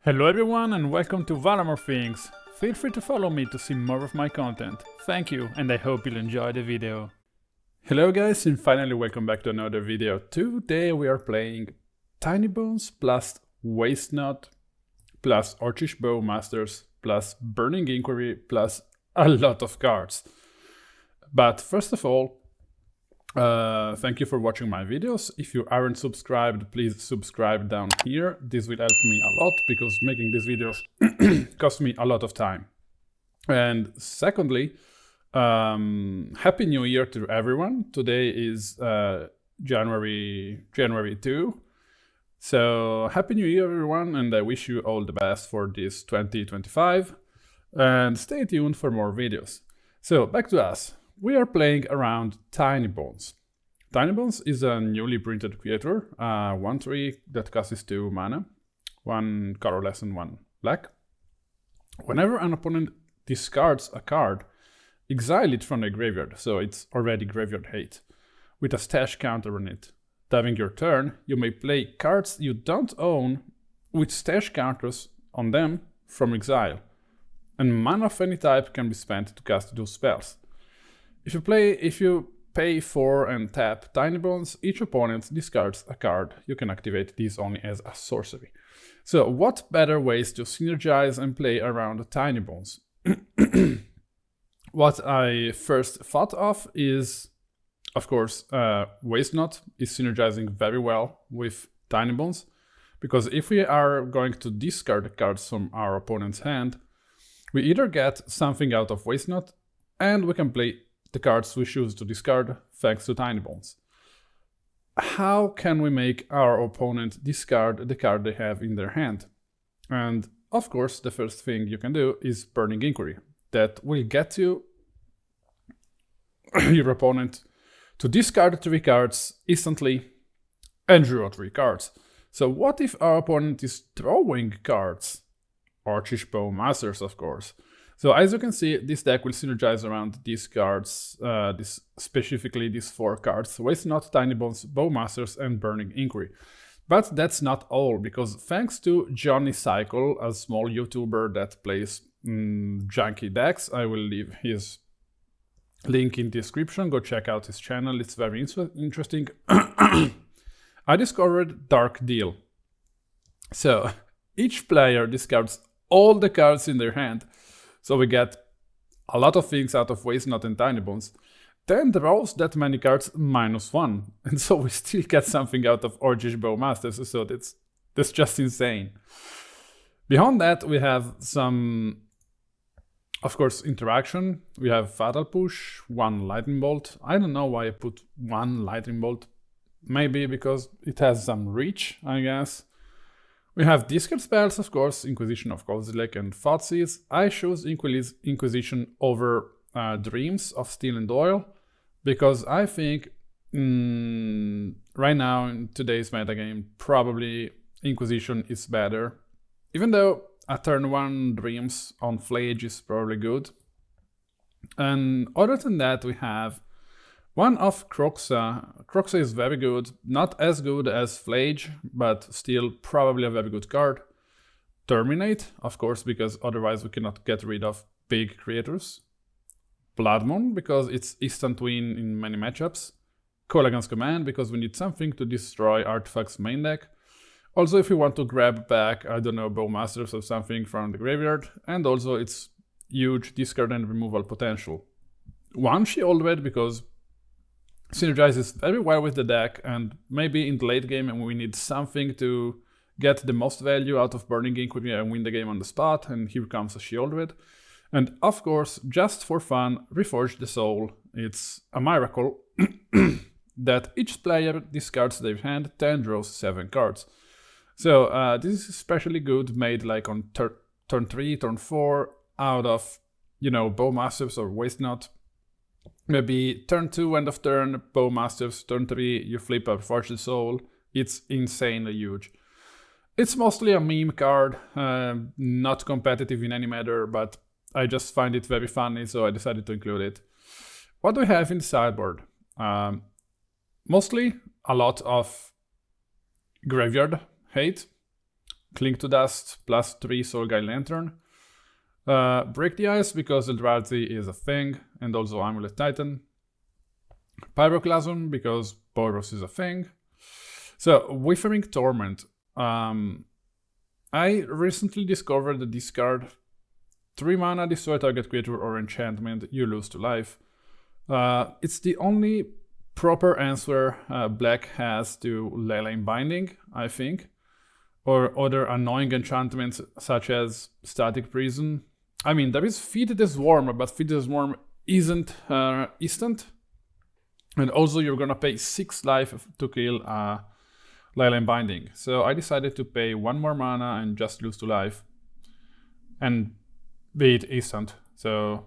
Hello everyone and welcome to Valamore Things. Feel free to follow me to see more of my content. Thank you and I hope you'll enjoy the video. Hello guys and finally welcome back to another video. Today we are playing Tinybones plus Waste Not plus Orcish Bowmasters plus Burning Inquiry plus a lot of cards. But first of all, thank you for watching my videos. If you aren't subscribed, please subscribe down here. This will help me a lot because making these videos costs me a lot of time. And secondly, Happy New Year to everyone. Today is January 2. So Happy New Year everyone, and I wish you all the best for this 2025. And stay tuned for more videos. So back to us. We are playing around Tinybones. Tinybones is a newly printed creature, 1/3 that costs 2 mana, 1 colorless and 1 black. Whenever an opponent discards a card, exile it from the graveyard, so it's already graveyard hate, with a stash counter on it. During your turn, you may play cards you don't own with stash counters on them from exile, and mana of any type can be spent to cast those spells. If you pay 4 and tap Tinybones, each opponent discards a card. You can activate these only as a sorcery. So what better ways to synergize and play around Tinybones? What I first thought of is, of course, Waste Not is synergizing very well with Tinybones, because if we are going to discard cards from our opponent's hand, we either get something out of Waste Not, and we can play the cards we choose to discard thanks to Tinybones. How can we make our opponent discard the card they have in their hand? And of course, the first thing you can do is Burning Inquiry. That will get you your opponent to discard 3 cards instantly and draw 3 cards. So what if our opponent is drawing cards? Orcish Bowmasters, of course. So as you can see, this deck will synergize around these cards, specifically these 4 cards: Waste Not, Tinybones, Bowmasters, and Burning Inquiry. But that's not all, because thanks to Johnny Cycle, a small YouTuber that plays junky decks, I will leave his link in the description. Go check out his channel, it's very interesting. I discovered Dark Deal. So each player discards all the cards in their hand. So we get a lot of things out of Waste Not and Tinybones, then draws that many cards -1, and so we still get something out of Orcish Bowmasters, so that's just insane. Beyond that, we have some, of course, interaction. We have Fatal Push, 1 Lightning Bolt. I don't know why I put 1 Lightning Bolt, maybe because it has some reach, I guess. We have discard spells, of course, Inquisition of Kozilek and Thoughtseize. I chose Inquisition over Dreams of Steel and Oil, because I think right now in today's metagame, probably Inquisition is better. Even though a turn 1 Dreams on Flage is probably good. And other than that, we have one of Kroxa. Kroxa is very good, not as good as Flage, but still probably a very good card. Terminate, of course, because otherwise we cannot get rid of big creatures. Blood Moon, because it's instant win in many matchups. Kolaghan's Command, because we need something to destroy Artifact's main deck. Also, if we want to grab back, I don't know, Bowmasters or something from the graveyard. And also it's huge discard and removal potential. 1 Sheoldred, because synergizes very well with the deck, and maybe in the late game and we need something to get the most value out of Burning Inquiry and win the game on the spot, and here comes a Sheoldred. And of course, just for fun, Reforge the Soul. It's a miracle that each player discards their hand, then draws 7 cards. So this is especially good made like on turn 3, turn 4, out of, you know, Bowmasters or Waste Not. Maybe turn 2, end of turn, Bowmasters, turn 3, you flip a Reforge the Soul. It's insanely huge. It's mostly a meme card, not competitive in any matter, but I just find it very funny, so I decided to include it. What do we have in the sideboard? Mostly a lot of graveyard hate. Cling to Dust, +3 Soul Guide Lantern. Break the Ice because Eldrazi is a thing, and also Amulet Titan. Pyroclasm because Boros is a thing. So, Withering Torment. I recently discovered that this card, 3 mana, destroy target creature or enchantment, you lose to life. It's the only proper answer Black has to Leyline Binding, I think. Or other annoying enchantments such as Static Prison. I mean, there is Feed the Swarm, but Feed the Swarm isn't instant. And also you're gonna pay 6 life to kill Leyline Binding. So I decided to pay 1 more mana and just lose to life. And be it instant. So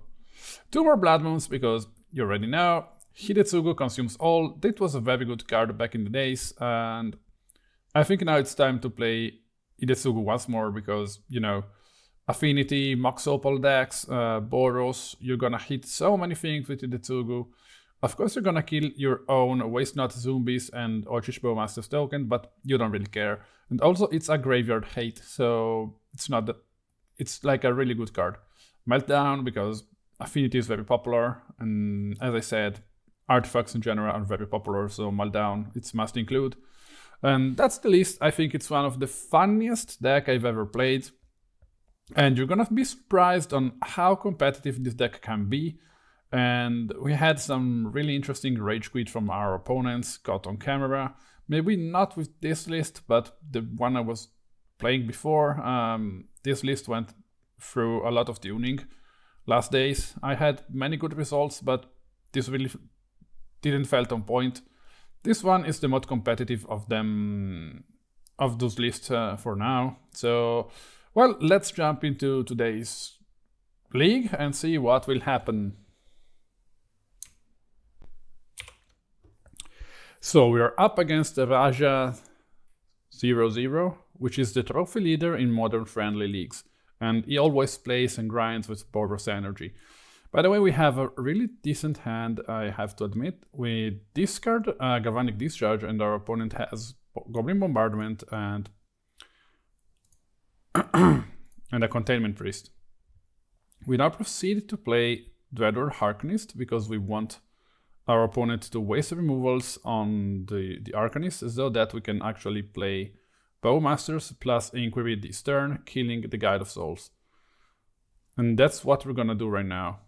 2 more Blood Moons because you already know. Hidetsugu Consumes All. That was a very good card back in the days. And I think now it's time to play Hidetsugu once more because, you know, Affinity, Mox Opal decks, Boros, you're gonna hit so many things with Hidetsugu. Of course you're gonna kill your own Waste Not Zombies and Orcish Bowmasters token, but you don't really care. And also it's a graveyard hate, so it's not that, it's like a really good card. Meltdown because Affinity is very popular, and as I said, artifacts in general are very popular, so Meltdown, it's must include. And that's the list. I think it's one of the funniest deck I've ever played. And you're gonna be surprised on how competitive this deck can be. And we had some really interesting rage quit from our opponents caught on camera. Maybe not with this list, but the one I was playing before. This list went through a lot of tuning last days. I had many good results, but this really didn't felt on point. This one is the most competitive of them, of those lists for now. So, well, let's jump into today's league and see what will happen. So we are up against Raja 00, which is the trophy leader in modern friendly leagues. And he always plays and grinds with Boros energy. By the way, we have a really decent hand, I have to admit. We discard Galvanic Discharge and our opponent has Goblin Bombardment and a Containment Priest. We now proceed to play Dreadhorde Arcanist because we want our opponent to waste removals on the Arcanist, so that we can actually play Bowmasters plus Inquiry this turn, killing the Guide of Souls. And that's what we're gonna do right now.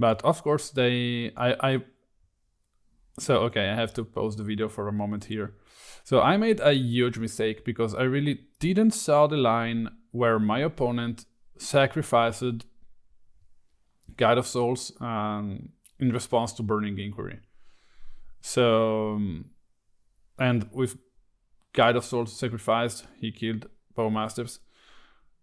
But of course I have to pause the video for a moment here. So I made a huge mistake because I really didn't saw the line where my opponent sacrificed Guide of Souls in response to Burning Inquiry. So, and with Guide of Souls sacrificed, he killed Bowmasters.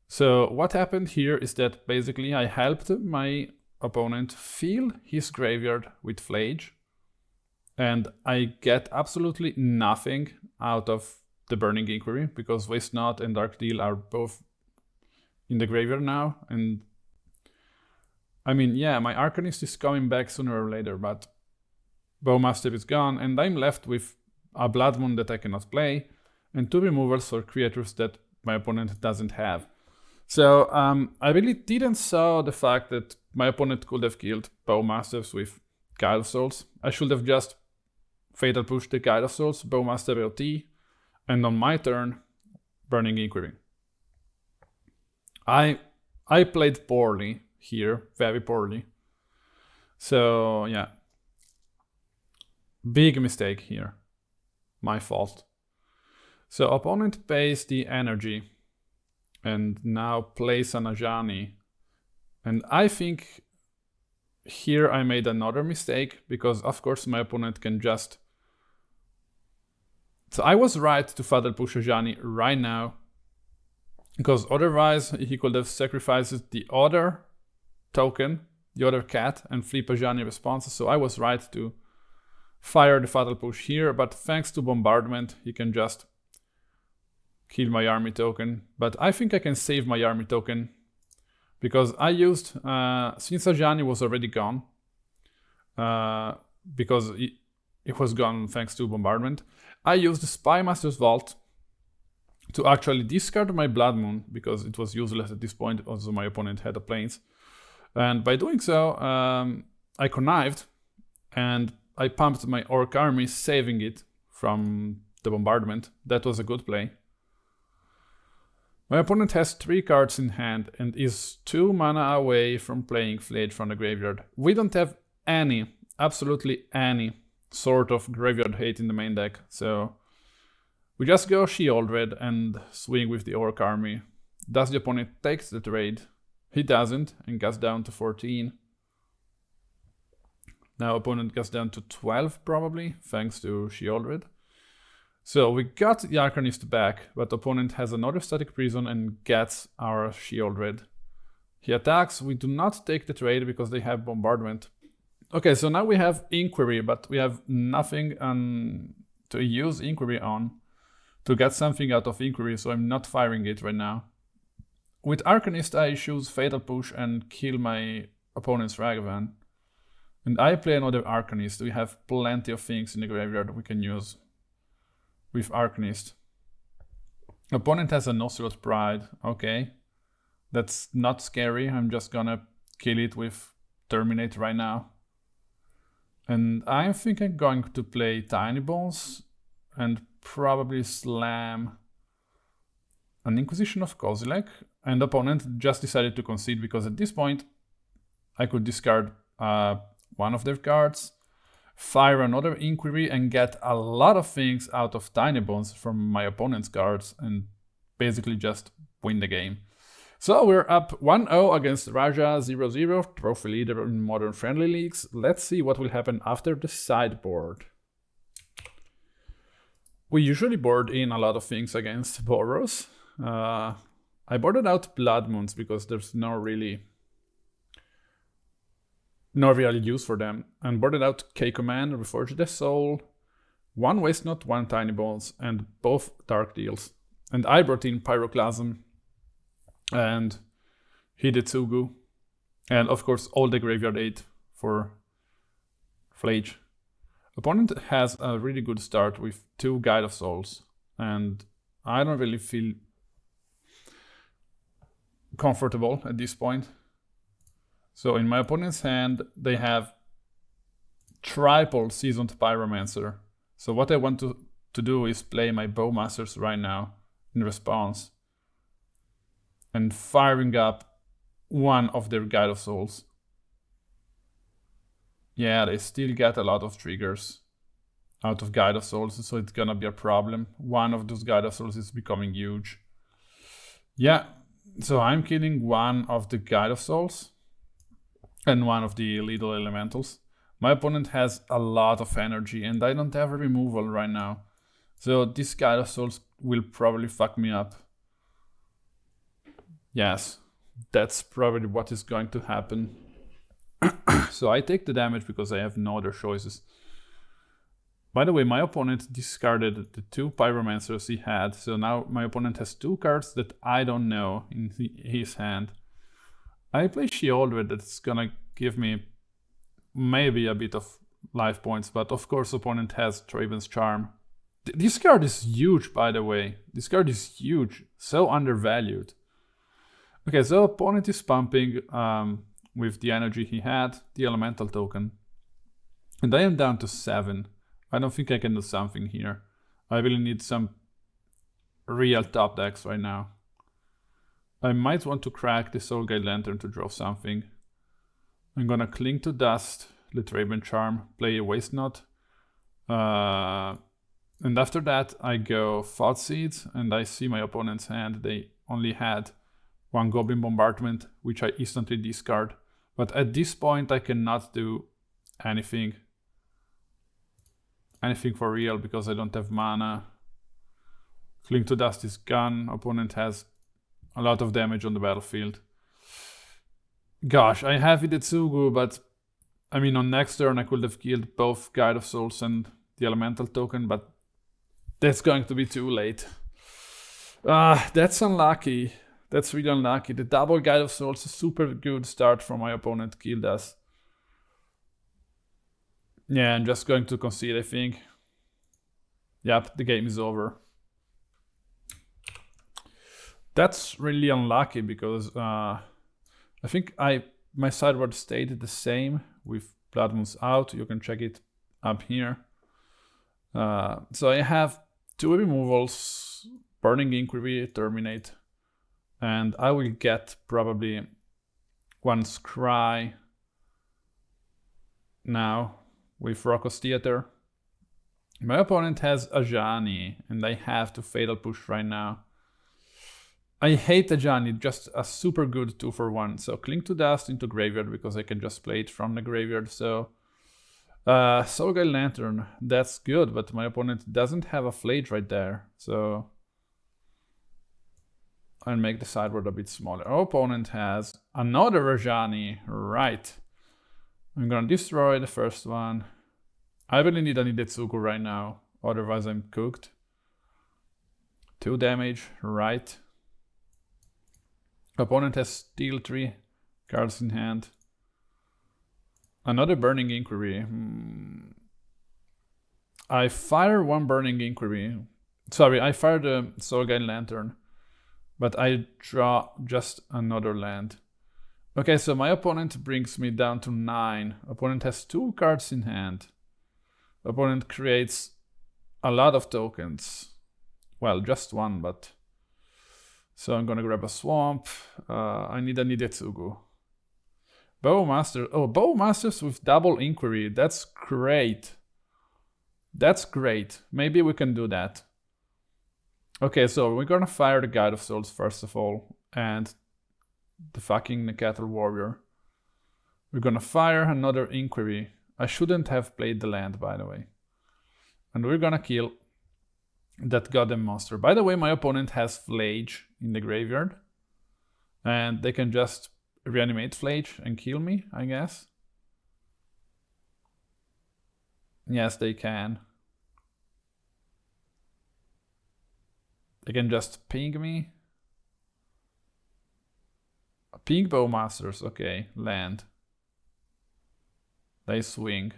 So what happened here is that basically I helped my opponent fill his graveyard with Flage, and I get absolutely nothing out of the Burning Inquiry because Waste Not and Dark Deal are both in the graveyard now, and I mean, yeah, my Arcanist is coming back sooner or later, but Bowmaster is gone, and I'm left with a Blood Moon that I cannot play, and 2 removals for creatures that my opponent doesn't have. So I really didn't saw the fact that my opponent could have killed Bowmasters with Guide of Souls. I should have just Fatal Push the Guide of Souls, Bowmaster LT, and on my turn, Burning Inquiry. I played poorly here, very poorly. So yeah, big mistake here, my fault. So opponent pays the energy and now plays an Ajani. And I think here I made another mistake because of course my opponent can just... So I was right to Fatal Push Ajani right now because otherwise he could have sacrificed the other token, the other cat, and flip Ajani responses. So I was right to fire the Fatal Push here, but thanks to Bombardment, he can just kill my army token. But I think I can save my army token because I used, since Ajani was already gone, because it was gone thanks to Bombardment, I used the Spymaster's Vault to actually discard my Blood Moon, because it was useless at this point, also my opponent had a Plains. And by doing so, I connived, and I pumped my Orc army, saving it from the bombardment. That was a good play. My opponent has 3 cards in hand and is 2 mana away from playing Flayed from the graveyard. We don't have any, absolutely any, sort of graveyard hate in the main deck, so we just go Sheoldred and swing with the Orc army. Does the opponent takes the trade? He doesn't, and gets down to 14. Now opponent gets down to 12 probably, thanks to Sheoldred. So we got the Arcanist back, but opponent has another Static Prison and gets our Sheoldred. He attacks, we do not take the trade because they have Bombardment. Okay, so now we have Inquiry, but we have nothing to use Inquiry on to get something out of Inquiry, so I'm not firing it right now. With Arcanist I choose Fatal Push and kill my opponent's Ragavan. And I play another Arcanist. We have plenty of things in the graveyard we can use with Arcanist. Opponent has a Noceroth Pride. Okay. That's not scary. I'm just gonna kill it with Terminate right now. And I think I'm going to play Tinybones and probably slam an Inquisition of Kozilek. And opponent just decided to concede because at this point I could discard one of their cards, fire another Inquiry, and get a lot of things out of Tinybones from my opponent's cards and basically just win the game. So we're up 1-0 against Raja 0-0, trophy leader in Modern Friendly Leagues. Let's see what will happen after the sideboard. We usually board in a lot of things against Boros. I boarded out Blood Moons because there's no real use for them, and boarded out K-Command, Reforge the Soul, 1 Waste Not, 1 Tinybones, and both Dark Deals. And I brought in Pyroclasm and Hidetsugu, and of course all the Graveyard 8 for Flage. Opponent has a really good start with 2 Guide of Souls, and I don't really feel comfortable at this point. So in my opponent's hand, they have triple Seasoned Pyromancer. So what I want to do is play my Bowmasters right now in response, and firing up one of their Guide of Souls. Yeah, they still get a lot of triggers out of Guide of Souls, so it's gonna be a problem. One of those Guide of Souls is becoming huge. Yeah, so I'm killing one of the Guide of Souls and one of the Lethal Elementals. My opponent has a lot of energy and I don't have a removal right now. So this Guide of Souls will probably fuck me up. Yes, that's probably what is going to happen. So I take the damage because I have no other choices. By the way, my opponent discarded the 2 Pyromancers he had, so now my opponent has 2 cards that I don't know in his hand. I play Sheoldred, that's gonna give me maybe a bit of life points, but of course opponent has Traven's Charm. This card is huge, by the way. This card is huge, so undervalued. Okay, so opponent is pumping with the energy he had, the Elemental token. And I am down to 7. I don't think I can do something here. I really need some real top decks right now. I might want to crack the Soul Guide Lantern to draw something. I'm gonna Cling to Dust, let Raven Charm, play a Waste Not. And after that I go Thoughtseize, and I see my opponent's hand. They only had 1 Goblin Bombardment, which I instantly discard. But at this point I cannot do anything for real because I don't have mana. Cling to Dust is gone. Opponent has a lot of damage on the battlefield. Gosh, I have Hidetsugu, but I mean on next turn I could have killed both Guide of Souls and the Elemental token, but that's going to be too late. That's unlucky. That's really unlucky. The double Guide of Souls is a super good start from my opponent, killed us. Yeah, I'm just going to concede, I think. Yep, the game is over. That's really unlucky because I think my sideboard stayed the same with Blood Moons out. You can check it up here. So I have 2 removals, Burning Inquiry, Terminate, and I will get probably 1 Scry now with Raucous Theater. My opponent has Ajani, and I have to Fatal Push right now. I hate Ajani, just a super good 2-for-1. So Cling to Dust into Graveyard because I can just play it from the graveyard. So Soulguide Lantern, that's good, but my opponent doesn't have a Flage right there. So I'll make the sideboard a bit smaller. Our opponent has another Ajani, right. I'm gonna destroy the first one. I really need an Hidetsugu right now, otherwise I'm cooked. 2 damage, right. Opponent has Steel 3 cards in hand. Another Burning Inquiry. I fire 1 Burning Inquiry. Sorry, I fire the Soulguide Lantern, but I draw just another land. Okay, so my opponent brings me down to 9. Opponent has 2 cards in hand. Opponent creates a lot of tokens. Well, just 1, but... So I'm gonna grab a Swamp. I need a Hidetsugu. Bowmaster. Oh, Bowmasters with double Inquiry. That's great. That's great. Maybe we can do that. Okay, so we're gonna fire the Guide of Souls first of all. And the fucking Cattle Warrior. We're gonna fire another Inquiry. I shouldn't have played the land, by the way. And we're gonna kill that goddamn monster. By the way, my opponent has Flage in the graveyard. And they can just reanimate Flage and kill me, I guess. Yes, they can. They can just ping me. Ping Bowmasters, okay, land. They swing.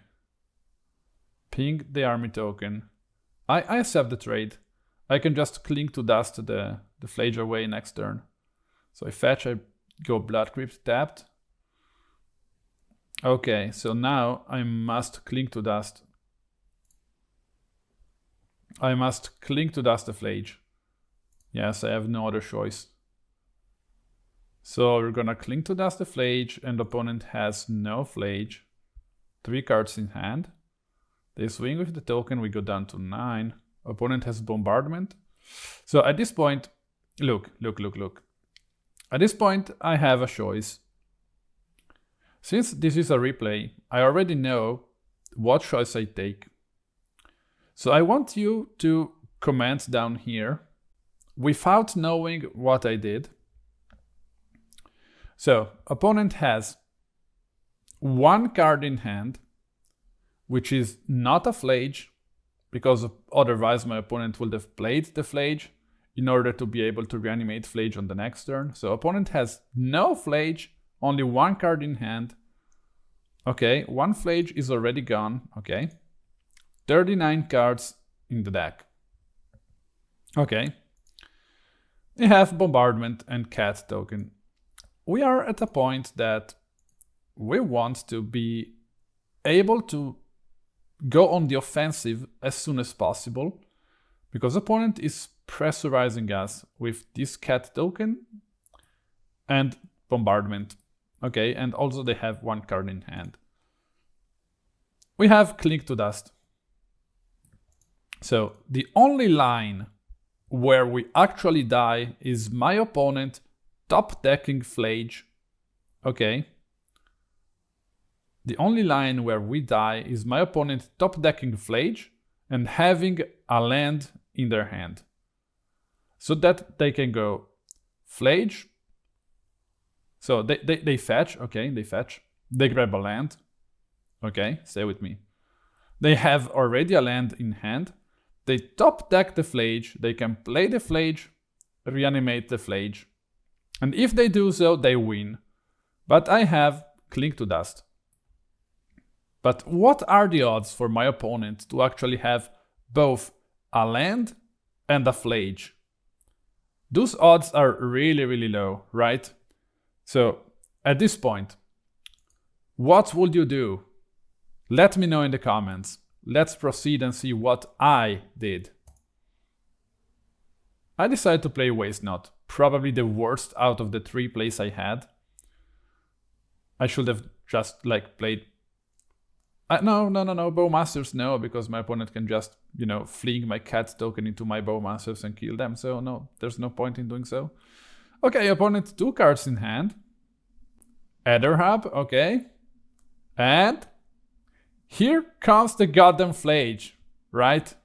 Ping the army token. I accept the trade. I can just Cling to Dust the Flage away next turn. So I fetch, I go Blood Crypt tapped. Okay, so now I must Cling to Dust. I must Cling to Dust the Flage. Yes, I have no other choice. So we're gonna Cling to Dust the Flage, and opponent has no Flage. 3 cards in hand. They swing with the token, we go down to 9. Opponent has Bombardment. So at this point, look. At this point, I have a choice. Since this is a replay, I already know what choice I take. So I want you to comment down here without knowing what I did. So, opponent has 1 card in hand, which is not a Flage, because otherwise my opponent would have played the Flage in order to be able to reanimate Flage on the next turn. So opponent has no Flage, only 1 card in hand. Okay, 1 Flage is already gone, okay. 39 cards in the deck. Okay. We have Bombardment and Cat token. We are at a point that we want to be able to go on the offensive as soon as possible, because opponent is pressurizing us with this Cat token and Bombardment. Okay, and also they have 1 card in hand. We have Cling to Dust. So the only line where we actually die is my opponent top decking Flage. Okay. The only line where we die is my opponent top decking Flage and having a land in their hand. So that they can go Flage. So they fetch, okay, they fetch. They grab a land. Okay, stay with me. They have already a land in hand. They top deck the Flage. They can play the Flage, reanimate the Flage. And if they do so, they win. But I have Cling to Dust. But what are the odds for my opponent to actually have both a land and a Flage? Those odds are really, really low, right? So at this point, what would you do? Let me know in the comments. Let's proceed and see what I did. I decided to play Waste Not, probably the worst out of the 3 plays I had. I should have just like played... No, Bowmasters no, because my opponent can just, you know, fling my cat token into my Bowmasters and kill them, so no, there's no point in doing so. Okay, opponent 2 cards in hand. Ether Hub, okay. And here comes the goddamn Flage, right?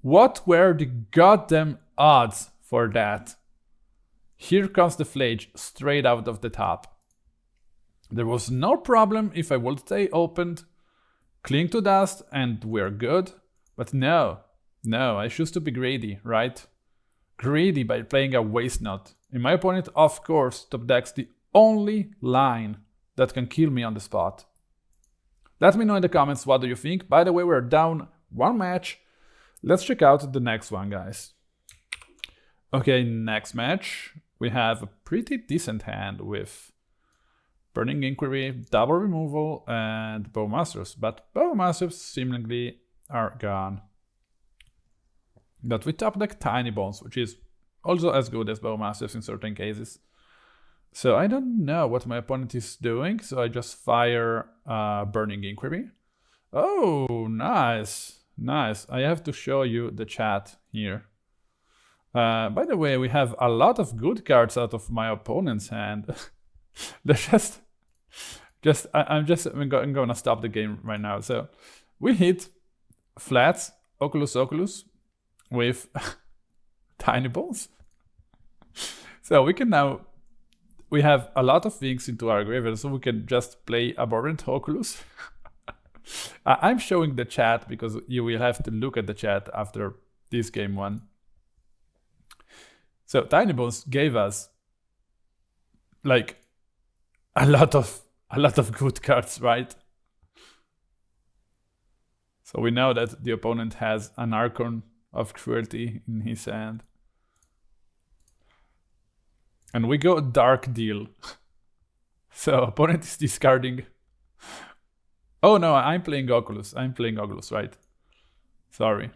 What were the goddamn odds for that? Here comes the Flage straight out of the top. There was no problem if I would stay opened, cling to dust, and we're good. But no, I choose to be greedy, right? Greedy by playing a Waste Not. And my opponent, of course, top decks the only line that can kill me on the spot. Let me know in the comments what do you think. By the way, we're down 1 match. Let's check out the next one, guys. Okay, next match. We have a pretty decent hand with Burning Inquiry, double removal, and Bowmasters. But Bowmasters seemingly are gone. But we top deck Tinybones, which is also as good as Bowmasters in certain cases. So I don't know what my opponent is doing, so I just fire Burning Inquiry. Oh, nice. Nice. I have to show you the chat here. By the way, we have a lot of good cards out of my opponent's hand. I'm gonna stop the game right now. So we hit Flats, Oculus with Tinybones. So we can now... We have a lot of things into our graveyard, so we can just play Abhorrent Oculus. I'm showing the chat because you will have to look at the chat after this game one. So Tinybones gave us like a lot of good cards, right? So we know that the opponent has an Archon of Cruelty in his hand. And we go Dark Deal. So opponent is discarding... Oh no, I'm playing Oculus. Right? Sorry.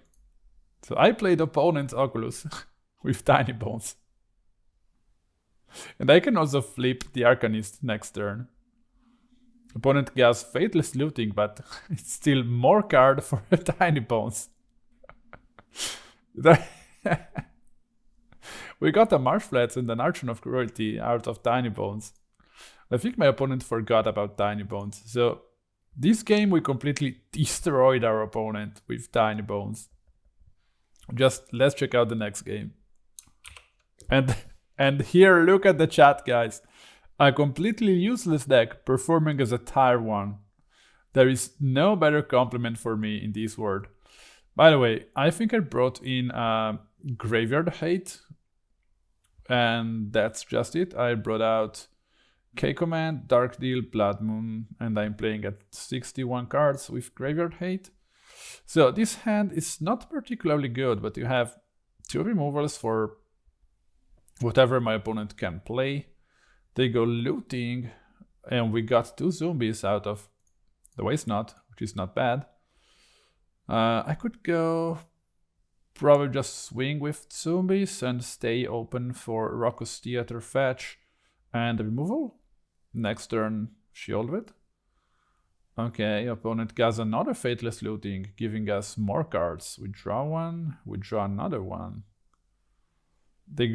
So I played opponent's Oculus with Tinybones. And I can also flip the Arcanist next turn. Opponent gets Faithless Looting, but it's still more card for Tinybones. We got a Marsh Flats and an Archon of Cruelty out of Tinybones. I think my opponent forgot about Tinybones. So this game we completely destroyed our opponent with Tinybones. Just let's check out the next game. And here, look at the chat, guys. A completely useless deck performing as a tier 1. There is no better compliment for me in this world. By the way, I think I brought in Graveyard Hate. And that's just it. I brought out K-Command, Dark Deal, Blood Moon, and I'm playing at 61 cards with Graveyard Hate. So this hand is not particularly good, but you have 2 removals for whatever my opponent can play. They go looting, and we got 2 zombies out of the Waste Not, which is not bad. I could go... probably just swing with zombies and stay open for Raucous Theater fetch and removal. Next turn, Sheoldred. Okay, opponent gets another Faithless Looting, giving us more cards. We draw one, we draw another one. They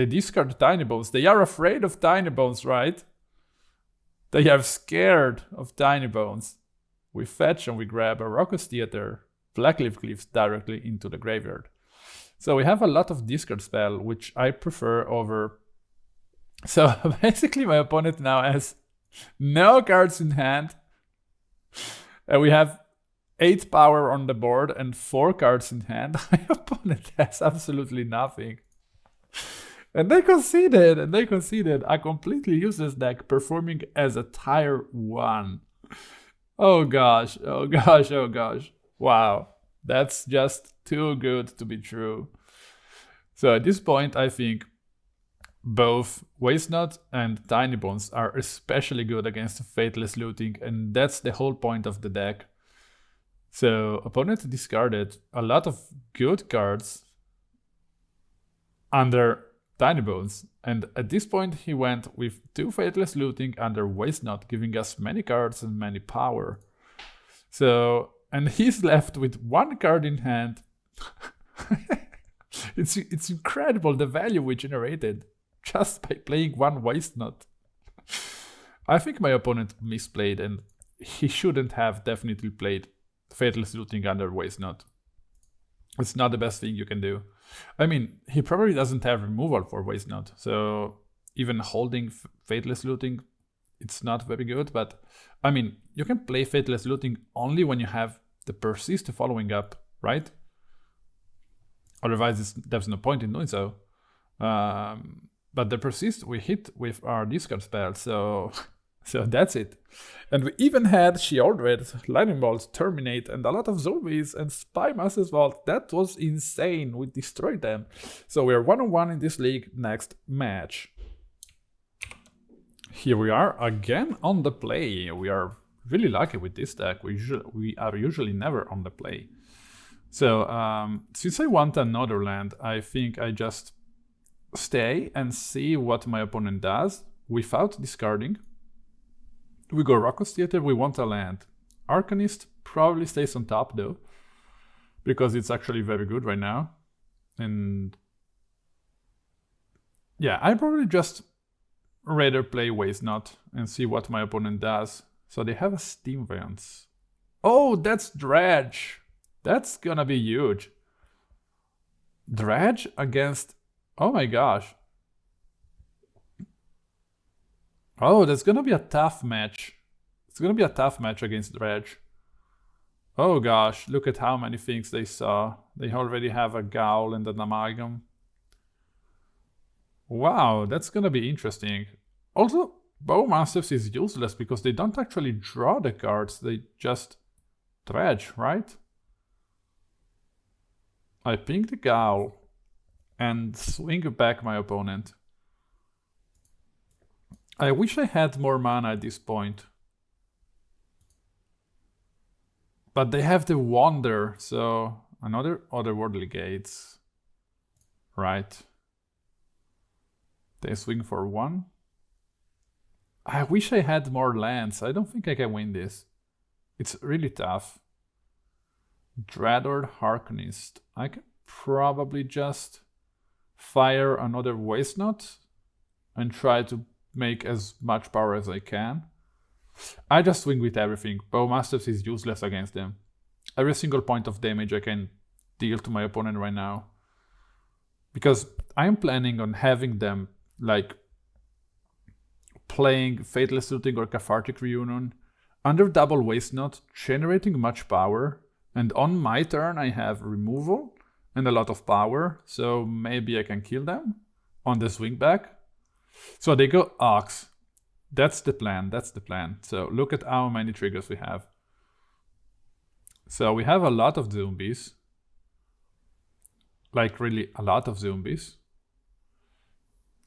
discard Tinybones. They are afraid of Tinybones, right? They are scared of Tinybones. We fetch and we grab a Raucous Theater, Blackcleave Cliffs directly into the graveyard. So we have a lot of discard spell, which I prefer over... So basically my opponent now has no cards in hand. And we have 8 power on the board and 4 cards in hand. My opponent has absolutely nothing. And they conceded, a completely useless deck performing as a tier 1. Oh gosh. Wow, that's just too good to be true. So at this point, I think both Waste Not and Tinybones are especially good against Faithless Looting, and that's the whole point of the deck. So opponent discarded a lot of good cards under Tinybones, and at this point he went with 2 Faithless Looting under Waste Not, giving us many cards and many power. So, and he's left with 1 card in hand. It's incredible the value we generated just by playing 1 Waste Not. I think my opponent misplayed, and he shouldn't have definitely played Faithless Looting under Waste Not. It's not the best thing you can do. I mean, he probably doesn't have removal for Waste Not, so even holding Faithless Looting, it's not very good. But I mean, you can play Faithless Looting only when you have the Persist following up, right? Otherwise, there's no point in doing so. But the Persist we hit with our discard spell, so that's it. And we even had Sheoldred, Lightning Bolt, Terminate, and a lot of zombies and Spymaster's Vault. That was insane. We destroyed them. So we're 1-on-1 in this league. Next match. Here we are again on the play. We are really lucky with this deck. We are usually never on the play. So since I want another land, I think I just stay and see what my opponent does without discarding. We go Raucous Theater, we want a land. Arcanist probably stays on top though, because it's actually very good right now. And yeah, I probably just rather play Waste Not and see what my opponent does. So they have a Steam Vance. Oh, that's Dredge. That's gonna be huge. Dredge against... Oh my gosh. Oh, that's gonna be a tough match. It's gonna be a tough match against Dredge. Oh gosh, look at how many things they saw. They already have a Gowl and an Amalgam. Wow, that's gonna be interesting. Also, Bowmasters is useless because they don't actually draw the cards, they just Dredge, right? I ping the Gowl and swing back my opponent. I wish I had more mana at this point. But they have the Wander, so another Otherworldly Gates. Right. They swing for 1. I wish I had more lands. I don't think I can win this. It's really tough. Dreadhorde Arcanist. I can probably just fire another Waste Not and try to make as much power as I can. I just swing with everything. Bowmasters is useless against them. Every single point of damage I can deal to my opponent right now. Because I'm planning on having them like playing Faithless Looting or Cathartic Reunion under double Waste Not, generating much power, and on my turn I have removal and a lot of power, so maybe I can kill them on the swing back. So they go Ox. That's the plan, that's the plan. So look at how many triggers we have. So we have a lot of zombies. Like really a lot of zombies.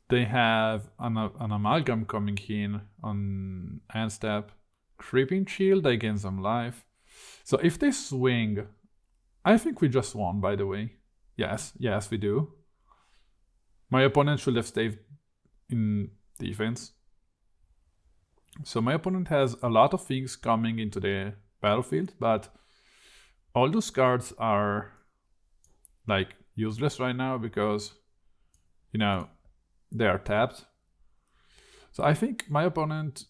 They have an Amalgam coming in on end step. Creeping Shield, I gain some life. So if they swing, I think we just won, by the way. Yes, we do. My opponent should have stayed in defense. So my opponent has a lot of things coming into the battlefield, but all those cards are like useless right now because, you know, they are tapped. So I think my opponent,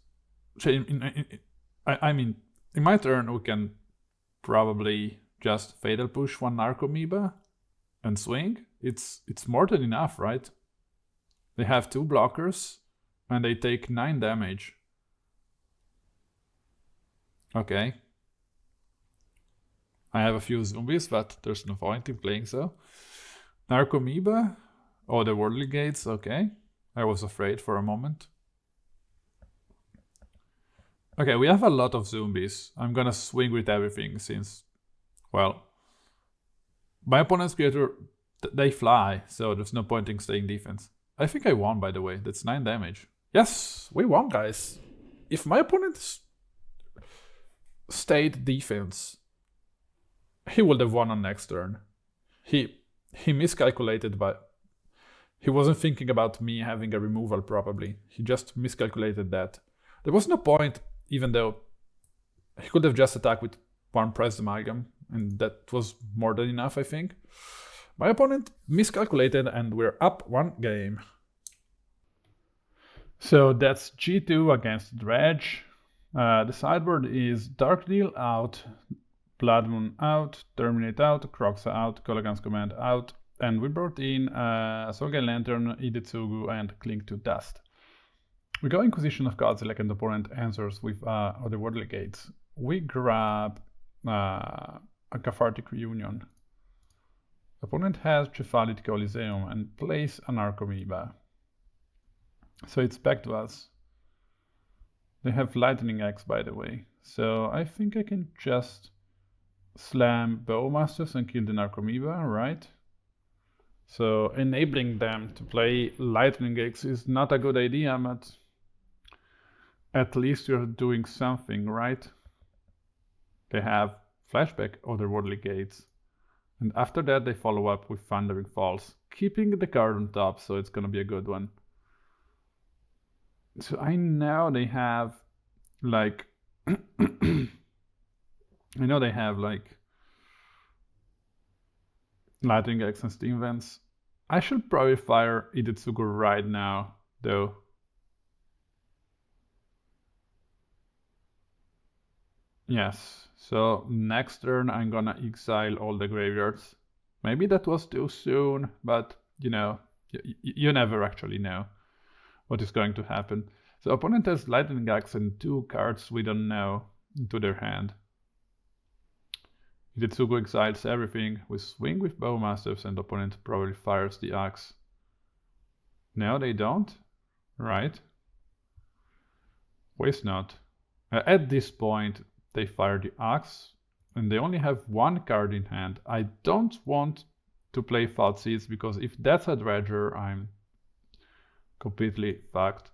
I mean, in my turn we can probably just Fatal Push one Narcomoeba and swing. It's more than enough, right? They have 2 blockers and they take 9 damage. Okay. I have a few zombies, but there's no point in playing so. Narcomoeba. Oh, the Worldly Gates, okay. I was afraid for a moment. Okay, we have a lot of zombies. I'm gonna swing with everything since, well, my opponent's creator They fly, so there's no point in staying defense. I think I won, by the way. That's 9 damage. Yes, we won, guys. If my opponent stayed defense, he would have won on next turn. He miscalculated, but he wasn't thinking about me having a removal probably. He just miscalculated that. There was no point, even though he could have just attacked with 1 Pressed Amalgam, and that was more than enough, I think. My opponent miscalculated, and we're up 1 game. So that's G2 against Dredge. The sideboard is Darkdeal out, Blood Moon out, Terminate out, Kroxa out, Kolaghan's Command out, and we brought in Soulguide Lantern, Hidetsugu, and Cling to Dust. We go Inquisition of Kozilek, and the opponent answers with Otherworldly Gates. We grab a Cathartic Reunion. Opponent has Cephalic Coliseum and plays an Arcomoeba. So it's back to us. They have Lightning Axe, by the way. So I think I can just slam Bowmasters and kill the Arcomoeba, right? So enabling them to play Lightning Axe is not a good idea, but at least you're doing something, right? They have Flashback Otherworldly Gates. And after that they follow up with Thundering Falls, keeping the card on top, so it's gonna be a good one. So I know they have like I know they have like Lightning Axe and Steam Vents. I should probably fire Hidetsugu right now, though. Yes, so next turn I'm gonna exile all the graveyards. Maybe that was too soon, but you know, you never actually know what is going to happen. So opponent has Lightning Axe and 2 cards we don't know into their hand. Hidetsugu exiles everything. We swing with Bowmasters and opponent probably fires the axe. No, they don't. Right. Waste not. At this point, they fire the axe and they only have 1 card in hand. I don't want to play Thoughtseize because if that's a Dredger, I'm completely fucked.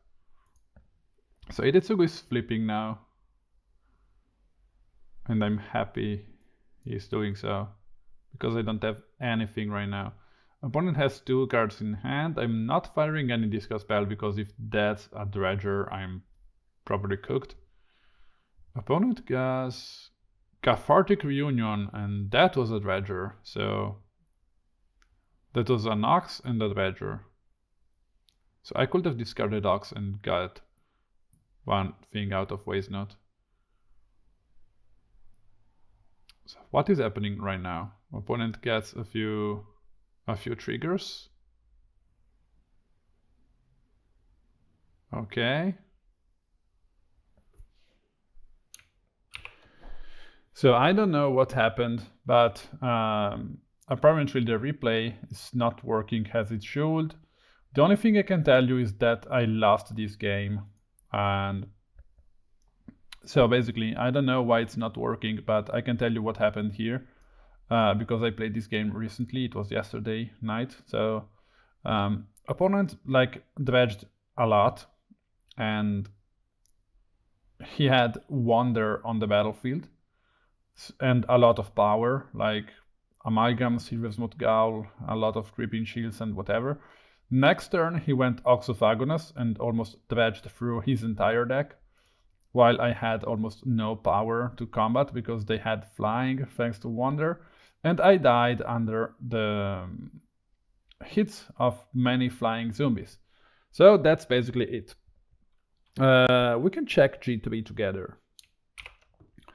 So Hidetsugu is flipping now. And I'm happy he's doing so, because I don't have anything right now. Opponent has 2 cards in hand. I'm not firing any discard spell because if that's a Dredger, I'm probably cooked. Opponent has Cathartic Reunion, and that was a Dredger, so that was an Ox and a Dredger. So I could have discarded Ox and got 1 thing out of Waste Not. So what is happening right now? Opponent gets a few triggers. Okay. So I don't know what happened, but apparently the replay is not working as it should. The only thing I can tell you is that I lost this game, and so basically I don't know why it's not working, but I can tell you what happened here because I played this game recently. It was yesterday night. So opponent like dredged a lot, and he had Wonder on the battlefield and a lot of power, like Amalgam, Silversmooth Gowl, a lot of Creeping Shields and whatever. Next turn he went Ox of Agonas and almost dredged through his entire deck, while I had almost no power to combat because they had flying thanks to Wonder, and I died under the hits of many flying zombies. So that's basically it. We can check G3 together.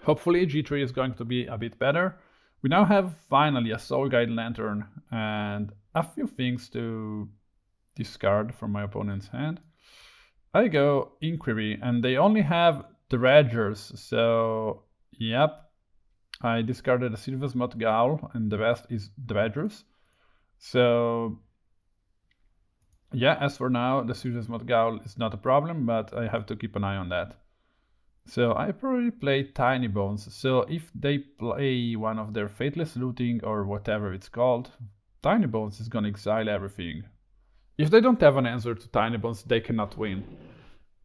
Hopefully G3 is going to be a bit better. We now have finally a Soulguide Lantern and a few things to discard from my opponent's hand. I go Inquiry, and they only have Dredgers, so yep. I discarded a Silversmooth Gowl, and the rest is Dredgers. So yeah, as for now, the Silversmooth Gowl is not a problem, but I have to keep an eye on that. So I probably play Tinybones, so if they play one of their Fateless Looting or whatever it's called, Tinybones is gonna exile everything. If they don't have an answer to Tinybones, they cannot win.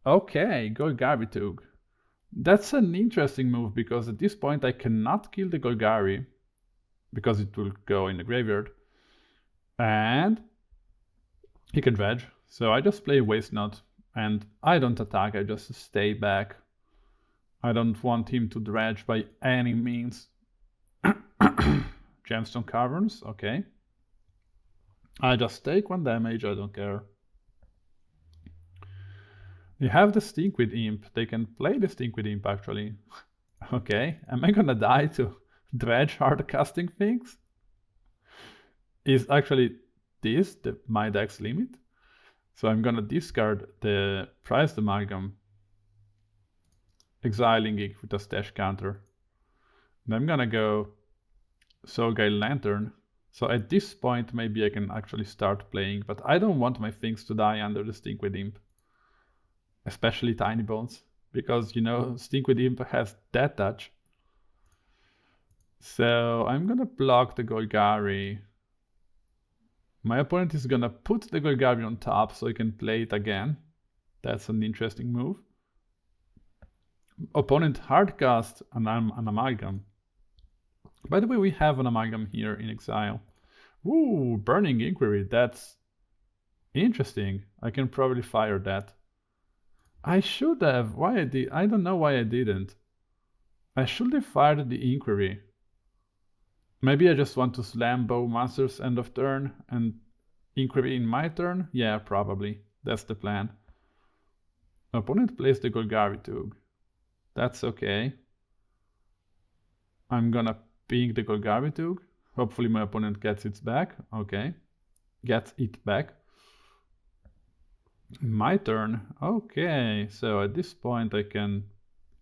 Okay, Golgari. That's an interesting move, because at this point I cannot kill the Golgari, because it will go in the graveyard. And he can dredge, so I just play Waste Not, and I don't attack, I just stay back. I don't want him to dredge by any means. Gemstone Caverns, okay. I just take 1 damage, I don't care. You have the Stinkweed Imp, they can play the Stinkweed Imp actually. Okay, am I gonna die to dredge hard casting things? Is actually this my deck's limit? So I'm gonna discard the Prized Amalgam, exiling it with a stash counter. And I'm gonna go Soulguile Lantern. So at this point maybe I can actually start playing, but I don't want my things to die under the Stinkweed Imp. Especially Tinybones, because you know Stinkweed Imp has Death Touch. So I'm gonna block the Golgari. My opponent is gonna put the Golgari on top so he can play it again. That's an interesting move. Opponent hardcast an Amalgam. By the way, we have an Amalgam here in exile. Ooh, Burning Inquiry, that's interesting. I can probably fire that. I should have. Why I did? I don't know why I didn't. I should have fired the Inquiry. Maybe I just want to slam Bowmasters end of turn and Inquiry in my turn? Yeah, probably. That's the plan. Opponent plays the Golgari. That's okay. I'm gonna ping the Golgari. Hopefully my opponent gets it back. Okay. Gets it back. My turn. Okay, so at this point I can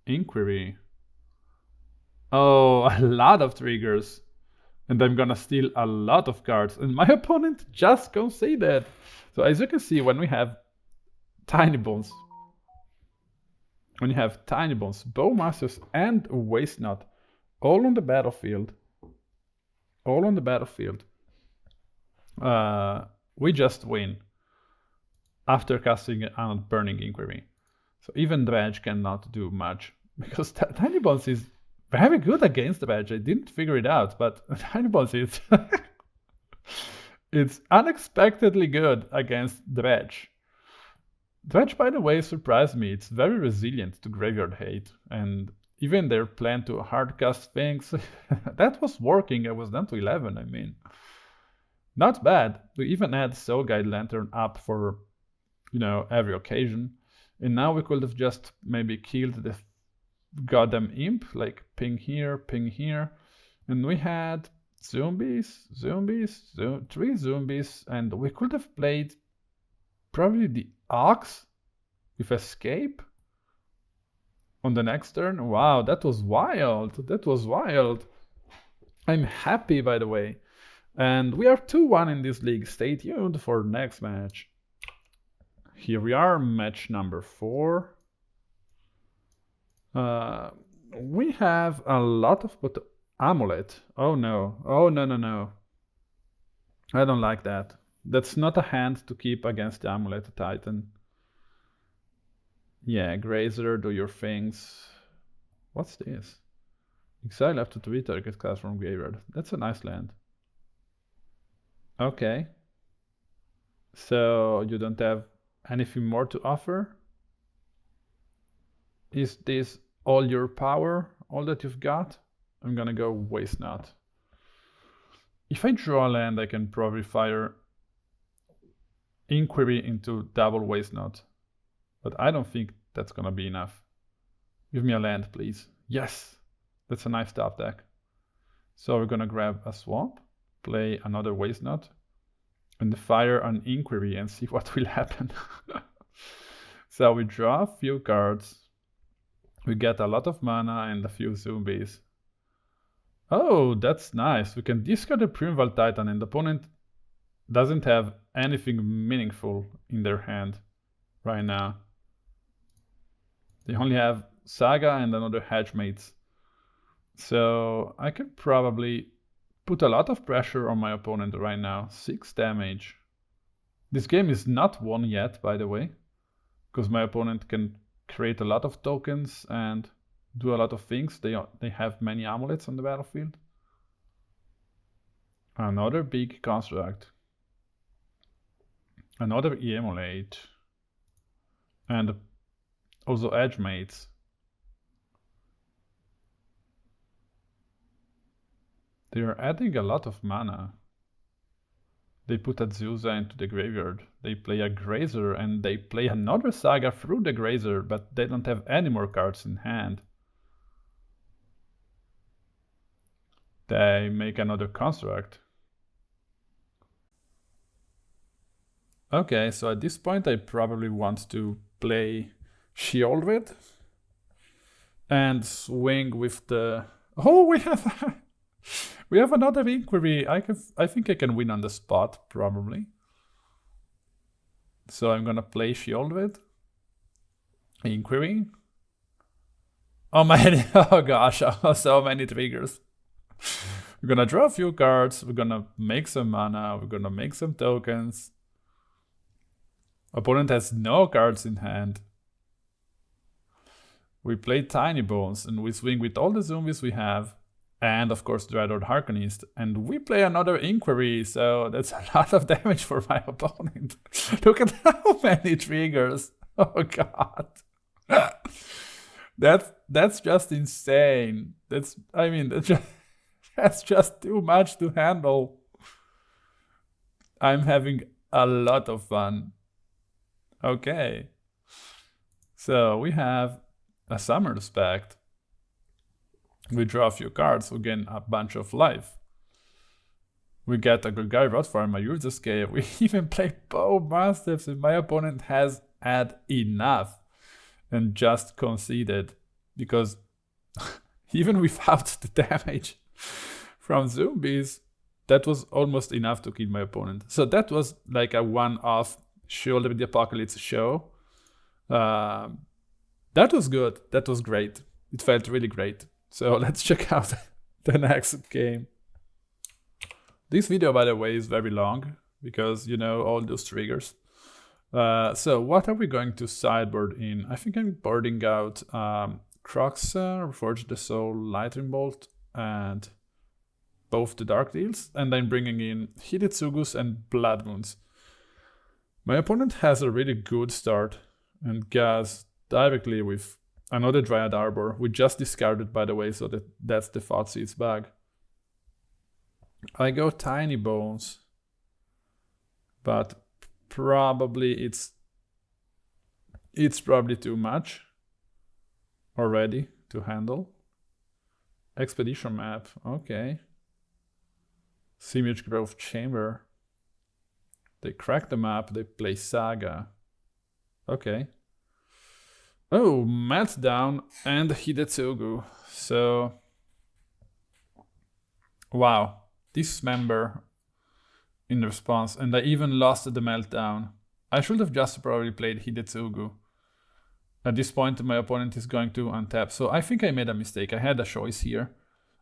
Inquiry. Oh, a lot of triggers. And I'm gonna steal a lot of cards. And my opponent just conceded. So as you can see, when we have Tinybones, Bowmasters, and Waste Not, all on the battlefield, we just win after casting a Burning Inquiry. So even Dredge cannot do much, because Tinybones is very good against Dredge. I didn't figure it out, but Tinybones is it's unexpectedly good against Dredge. Dredge, by the way, surprised me. It's very resilient to graveyard hate, and even their plan to hardcast things, that was working. I was down to 11, I mean. Not bad. We even had Soulguile Lantern up for, you know, every occasion. And now we could have just maybe killed the goddamn imp, like ping here, and we had zombies, 3 zombies, and we could have played probably the Ox with Escape on the next turn. Wow, that was wild. I'm happy, by the way. And we are 2-1 in this league. Stay tuned for next match. Here we are, match number 4. We have a lot of Amulet. Oh no. I don't like that. That's not a hand to keep against the Amulet Titan. Yeah, Grazer, do your things. What's this? Exile after 3 target cards from graveyard. That's a nice land. Okay. So you don't have anything more to offer? Is this all your power? All that you've got? I'm gonna go Waste Not. If I draw a land, I can probably fire Inquiry into double Waste Not. But I don't think that's gonna be enough. Give me a land, please. Yes! That's a nice top deck. So we're gonna grab a Swamp, play another Waste Not, and fire an Inquiry and see what will happen. So we draw a few cards. We get a lot of mana and a few zombies. Oh, that's nice. We can discard the Primeval Titan and the opponent doesn't have anything meaningful in their hand right now. They only have Saga and another Hatchmates. So I can probably put a lot of pressure on my opponent right now. 6 damage. This game is not won yet, by the way, because my opponent can create a lot of tokens and do a lot of things. They have many amulets on the battlefield. Another big construct. Another Amulet. And also Edge Mates. They are adding a lot of mana. They put Azusa into the graveyard. They play a Grazer and they play another Saga through the Grazer, but they don't have any more cards in hand. They make another construct. Okay, so at this point I probably want to play Sheoldred and swing with the... Oh, we have another Inquiry. I think I can win on the spot, probably. So I'm gonna play Sheoldred. Inquiry. Oh my, oh gosh, so many triggers. We're gonna draw a few cards, we're gonna make some mana, we're gonna make some tokens. Opponent has no cards in hand. We play Tinybones and we swing with all the zombies we have. And of course Dreadhorde Arcanist. And we play another Inquiry, so that's a lot of damage for my opponent. Look at how many triggers. Oh god. That's just insane. That's just too much to handle. I'm having a lot of fun. Okay. So we have a Summer's Pact. We draw a few cards, we gain a bunch of life. We get a Golgari Rot Farm, a Use Escape. We even play Bowmasters and my opponent has had enough and just conceded. Because even without the damage from zombies, that was almost enough to kill my opponent. So that was like a one-off Sheoldred the Apocalypse show. That was good. That was great. It felt really great. So let's check out the next game. This video, by the way, is very long because, you know, all those triggers. So what are we going to sideboard in? I think I'm boarding out Kroxa, Reforge the Soul, Lightning Bolt, and both the Dark Deals. And I'm bringing in Hidetsugus and Blood Moons. My opponent has a really good start and goes directly with another Dryad Arbor. We just discarded, by the way, so that's the Thoughtseize bag. I go Tinybones, but probably it's probably too much already to handle. Expedition map, okay. Simic Grove Chamber. They crack the map, they play Saga. Okay. Oh, Meltdown and Hidetsugu. So, wow. Dismember in response, and I even lost the Meltdown. I should have just probably played Hidetsugu. At this point, my opponent is going to untap, so I think I made a mistake. I had a choice here.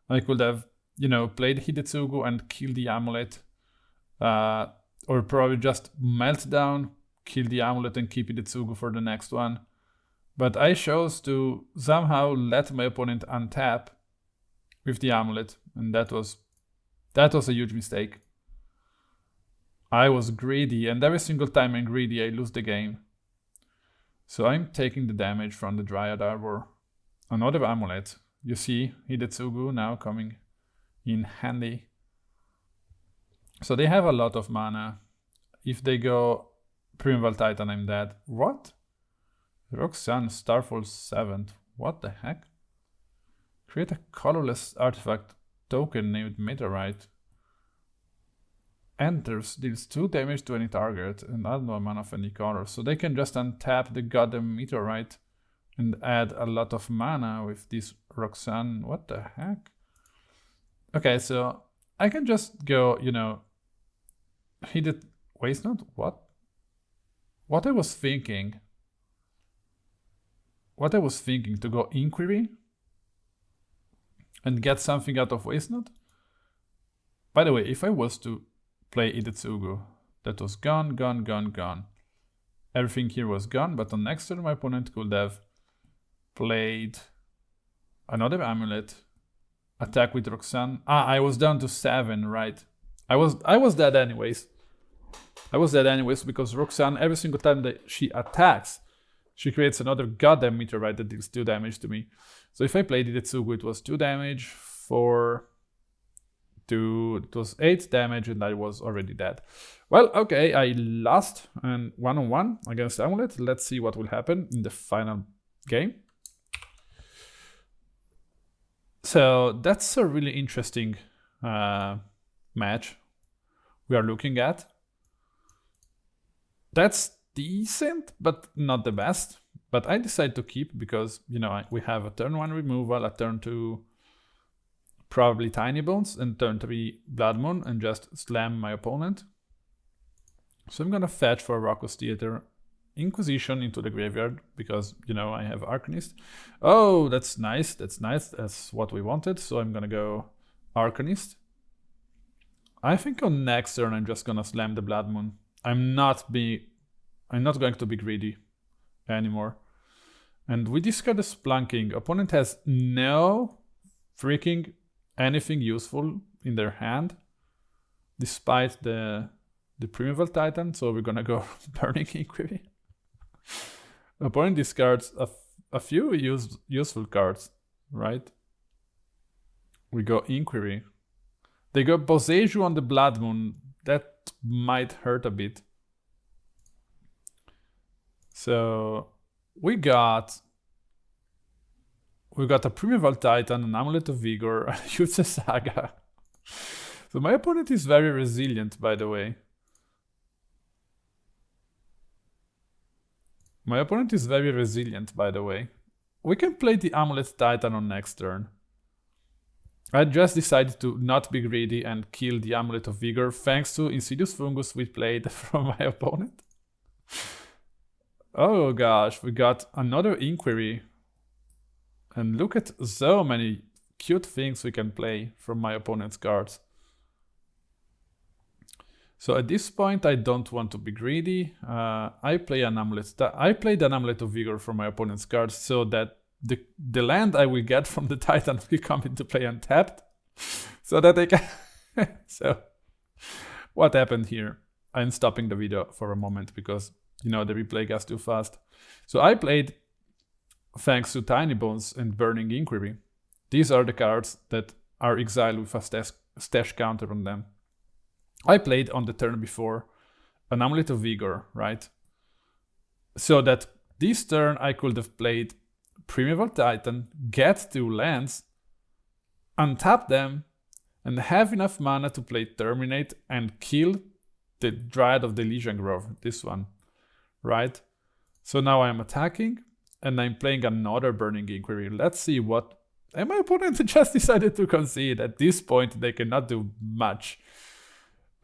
I could have, you know, played Hidetsugu and killed the Amulet. Or probably just Meltdown, kill the Amulet and keep Hidetsugu for the next one. But I chose to somehow let my opponent untap with the Amulet, and that was a huge mistake. I was greedy, and every single time I'm greedy, I lose the game. So I'm taking the damage from the Dryad Arbor. Another Amulet. You see Hidetsugu now coming in handy. So they have a lot of mana. If they go Primeval Titan, I'm dead. What? Roxanne, Starfall 7th. What the heck? Create a colorless artifact token named Meteorite. Enters, deals 2 damage to any target and add no mana of any color. So they can just untap the goddamn Meteorite and add a lot of mana with this Roxanne. What the heck? Okay, so I can just go, you know, Waste Note? What? What I was thinking to go Inquiry and get something out of Waste Note. By the way, if I was to play Hidetsugu, that was gone, gone, gone, gone. Everything here was gone, but on next turn my opponent could have played another Amulet, attack with Roxanne. I was down to 7, right? I was dead anyways. I was dead anyways because Roxanne, every single time that she attacks, she creates another goddamn meteorite that deals 2 damage to me. So if I played Hidetsugu, it was 2 damage, 4, 2, it was 8 damage, and I was already dead. Well, okay, I lost and 1-on-1 against Amulet. Let's see what will happen in the final game. So that's a really interesting match we are looking at. That's decent, but not the best. But I decided to keep because, you know, we have a turn 1 removal, a turn 2 probably Tinybones, and turn 3 Blood Moon, and just slam my opponent. So I'm gonna fetch for Raucous Theater, Inquisition into the graveyard, because, you know, I have Arcanist. Oh, that's nice, that's nice, that's what we wanted. So I'm gonna go Arcanist. I think on next turn I'm just gonna slam the Blood Moon. I'm not going to be greedy anymore. And we discard the Splunking. Opponent has no freaking anything useful in their hand, despite the Primeval Titan, so we're gonna go Burning Inquiry. Opponent discards a few useful cards, right? We go Inquiry. They go Boseiju on the Blood Moon. That might hurt a bit. So we got a Primeval Titan, an Amulet of Vigor, a Yutze Saga. So my opponent is very resilient, by the way. My opponent is very resilient, by the way. We can play the Amulet Titan on next turn. I just decided to not be greedy and kill the Amulet of Vigor thanks to Insidious Fungus we played from my opponent. Oh gosh, we got another Inquiry. And look at so many cute things we can play from my opponent's cards. So at this point I don't want to be greedy. I played an Amulet of Vigor from my opponent's cards so that the land I will get from the Titan will come into play untapped. So that I can... So, what happened here? I'm stopping the video for a moment because, you know, the replay goes too fast. So I played, thanks to Tinybones and Burning Inquiry. These are the cards that are exiled with a stash counter on them. I played on the turn before an Amulet of Vigor, right? So that this turn I could have played Primeval Titan, get 2 lands, untap them, and have enough mana to play Terminate and kill the Dryad of the Elysian Grove, this one, right? So now I'm attacking, and I'm playing another Burning Inquiry. Let's see what... And my opponent just decided to concede. At this point, they cannot do much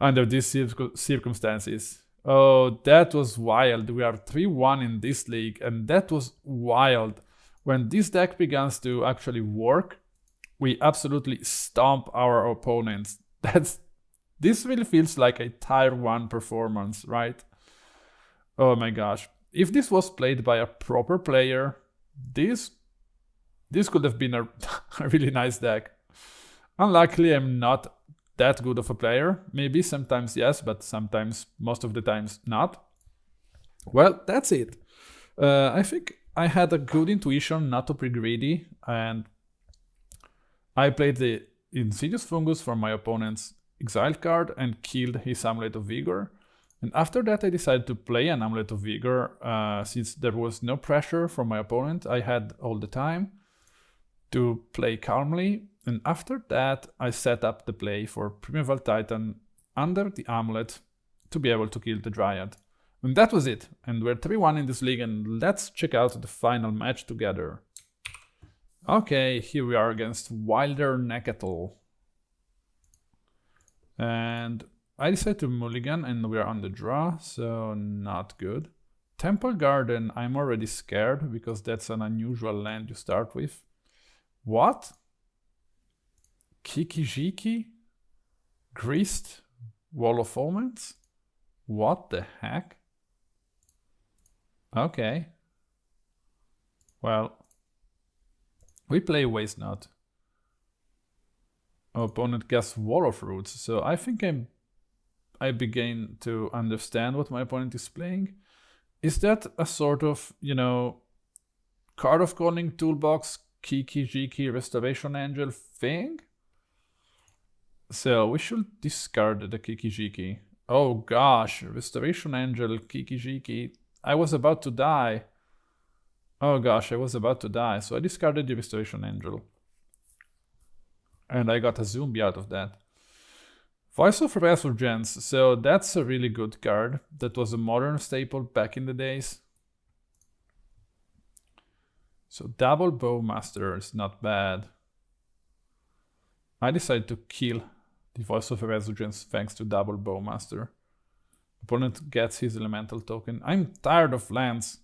under these circumstances. Oh, that was wild. We are 3-1 in this league, and that was wild. When this deck begins to actually work, we absolutely stomp our opponents. This really feels like a tier 1 performance, right? Oh my gosh. If this was played by a proper player, this could have been a really nice deck. Unluckily, I'm not that good of a player. Maybe sometimes yes, but sometimes, most of the times, not. Well, that's it. I think I had a good intuition not to be greedy, and I played the Insidious Fungus from my opponent's exiled card and killed his Amulet of Vigor. And after that I decided to play an Amulet of Vigor, since there was no pressure from my opponent. I had all the time to play calmly, and after that I set up the play for Primeval Titan under the Amulet to be able to kill the Dryad. And that was it, and we're 3-1 in this league, and let's check out the final match together. Okay, here we are against Wilder Neketl. And I decided to mulligan, and we're on the draw, so not good. Temple Garden, I'm already scared, because that's an unusual land to start with. What? Kiki-Jiki? Greased Wall of Omens? What the heck? Okay. Well, we play Waste Not. Our opponent gets Wall of Roots, so I think I begin to understand what my opponent is playing. Is that a sort of, you know, card of calling toolbox, Kiki-Jiki, Restoration Angel thing? So we should discard the Kiki-Jiki. Oh gosh, Restoration Angel, Kiki-Jiki. I was about to die. Oh gosh, I was about to die. So I discarded the Restoration Angel. And I got a zombie out of that. Voice of Resurgence. So that's a really good card. That was a modern staple back in the days. So Bauble Burglar is not bad. I decided to kill the Voice of Resurgence thanks to Bauble Burglar. Opponent gets his elemental token. I'm tired of lands.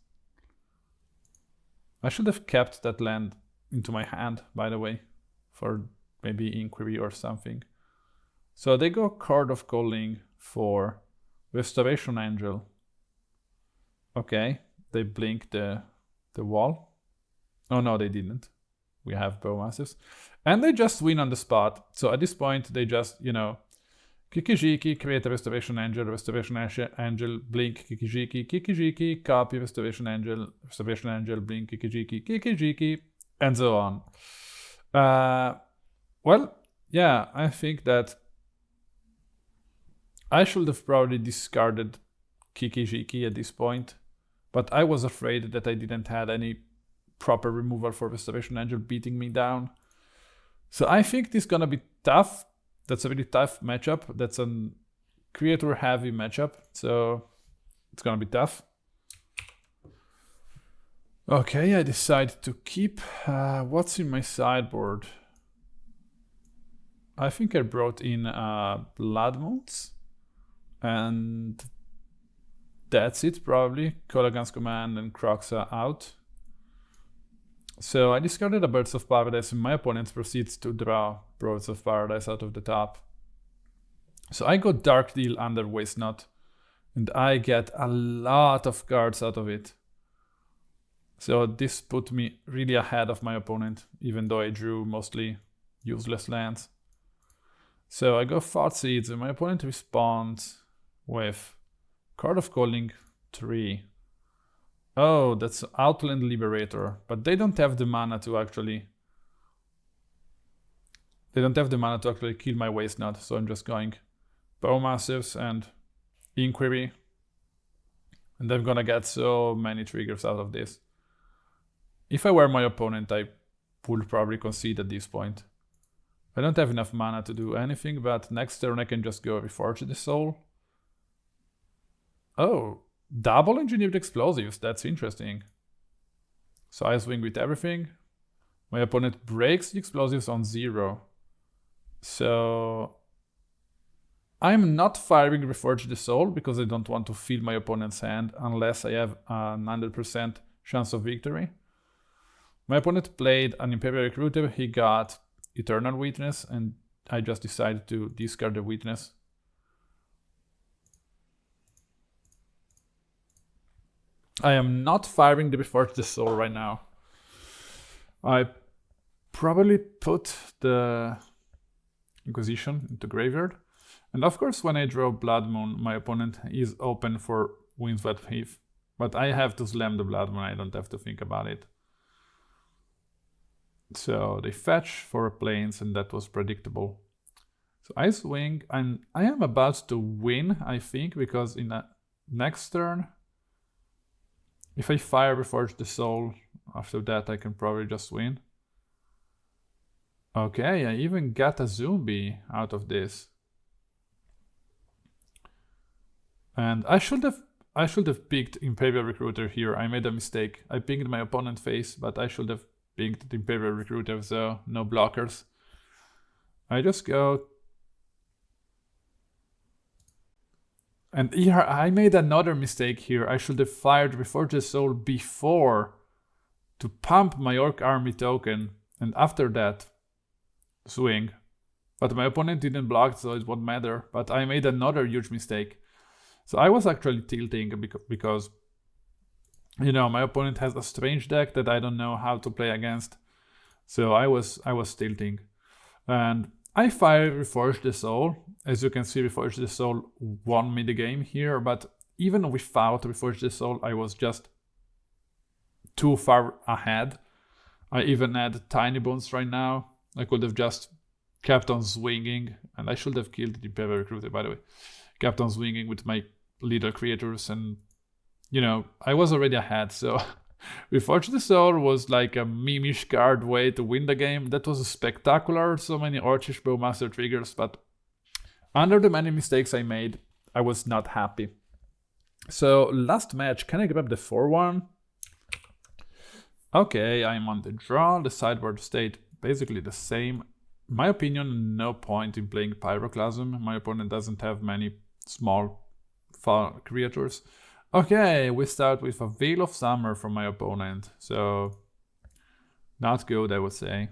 I should have kept that land into my hand, by the way, for maybe Inquiry or something. So they go Card of Calling for Restoration Angel. Okay, they blink the wall. Oh no, they didn't. We have Bowmasters. And they just win on the spot. So at this point, they just, you know, Kiki-Jiki, create a Restoration Angel, blink Kiki-Jiki, Kiki-Jiki, copy Restoration Angel, blink Kiki-Jiki, Kiki-Jiki, and so on. Well, yeah, I think that I should have probably discarded Kiki-Jiki at this point, but I was afraid that I didn't have any proper removal for Restoration Angel beating me down. So I think this is gonna be tough. That's a really tough matchup. That's a creator-heavy matchup, so it's gonna be tough. Okay, I decide to keep. What's in my sideboard? I think I brought in Blood Moons, and that's it probably. Kolaghan's Command and Kroxa out. So I discarded a Birds of Paradise and my opponent proceeds to draw Birds of Paradise out of the top. So I got Dark Deal under Waste Not, and I get a lot of cards out of it. So this put me really ahead of my opponent, even though I drew mostly useless lands. So I go Thoughtseize and my opponent responds with Card of Calling 3. Oh, that's Outland Liberator, but they don't have the mana to actually... They don't have the mana to actually kill my Waste Not, so I'm just going Bowmasters and Inquiry. And I'm gonna get so many triggers out of this. If I were my opponent, I would probably concede at this point. I don't have enough mana to do anything, but next turn I can just go Reforge the Soul. Oh, double engineered explosives, that's interesting. So I swing with everything. My opponent breaks the explosives on 0. So I'm not firing Reforge the Soul because I don't want to fill my opponent's hand unless I have a 100% chance of victory. My opponent played an Imperial Recruiter, he got Eternal Witness, and I just decided to discard the Witness. I am not firing the Reforge the Soul right now. I probably put the Inquisition into graveyard. And of course, when I draw Blood Moon, my opponent is open for Windswept Heath. But I have to slam the Blood Moon, I don't have to think about it. So they fetch 4 planes, and that was predictable. So I swing, and I am about to win, I think, because in the next turn, if I fire Reforge the Soul, after that I can probably just win. Okay, I even got a zombie out of this. And I should have picked Imperial Recruiter here. I made a mistake. I pinged my opponent's face, but I should have picked the Imperial Recruiter, so no blockers. I just go... And here I made another mistake here. I should have fired Reforge the Soul before to pump my Orc Army token, and after that swing. But my opponent didn't block, so it won't matter. But I made another huge mistake. So I was actually tilting because, you know, my opponent has a strange deck that I don't know how to play against. So I was tilting. And I fired Reforge the Soul. As you can see, Reforge the Soul won me the game here. But even without Reforge the Soul, I was just too far ahead. I even had Tinybones right now. I could have just kept on swinging, and I should have killed the Imperial Recruiter, by the way. Kept on swinging with my little creators, and, you know, I was already ahead, so Reforge the Soul was like a meme-ish card way to win the game. That was spectacular, so many Orcish Bowmaster triggers, but under the many mistakes I made, I was not happy. So, last match, can I grab the 4-1? Okay, I'm on the draw, the sideboard stayed basically the same. My opinion, no point in playing Pyroclasm. My opponent doesn't have many small creatures. Okay, we start with a Veil of Summer from my opponent. So, not good, I would say.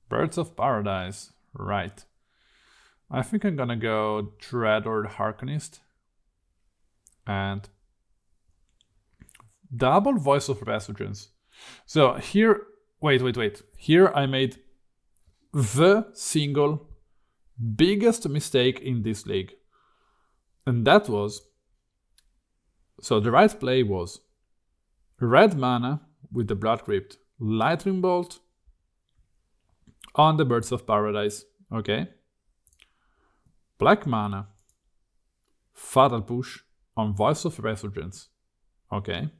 Birds of Paradise, right. I think I'm gonna go Dreadhorde Arcanist. And double Voice of Resurgence. So here, wait. Here I made the single biggest mistake in this league. And that was, so the right play was red mana with the Blood Crypt, Lightning Bolt on the Birds of Paradise, okay? Black mana, Fatal Push on Voice of Resurgence, okay?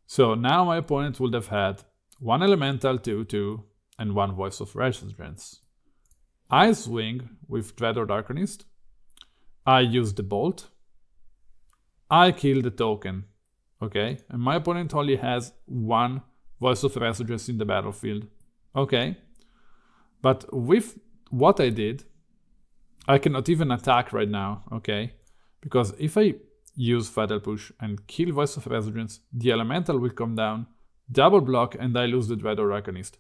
So now my opponent would have had one Elemental 2/2 and one Voice of Resurgence. I swing with Dreadhorde Arcanist. I use the Bolt. I kill the token, okay? And my opponent only has one Voice of Resurgence in the battlefield, okay? But with what I did, I cannot even attack right now, okay? Because if I use Fatal Push and kill Voice of Resurgence, the Elemental will come down, double block, and I lose the Dreadhorde Arcanist.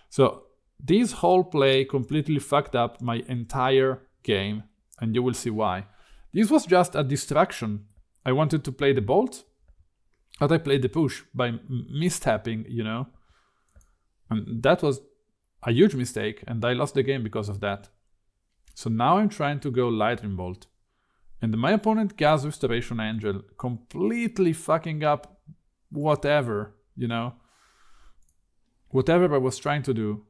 So this whole play completely fucked up my entire game, and you will see why. This was just a distraction. I wanted to play the Bolt, but I played the Push by mistapping, you know? And that was a huge mistake, and I lost the game because of that. So now I'm trying to go Lightning Bolt. And my opponent Gas Restoration Angel, completely fucking up whatever, you know? Whatever I was trying to do.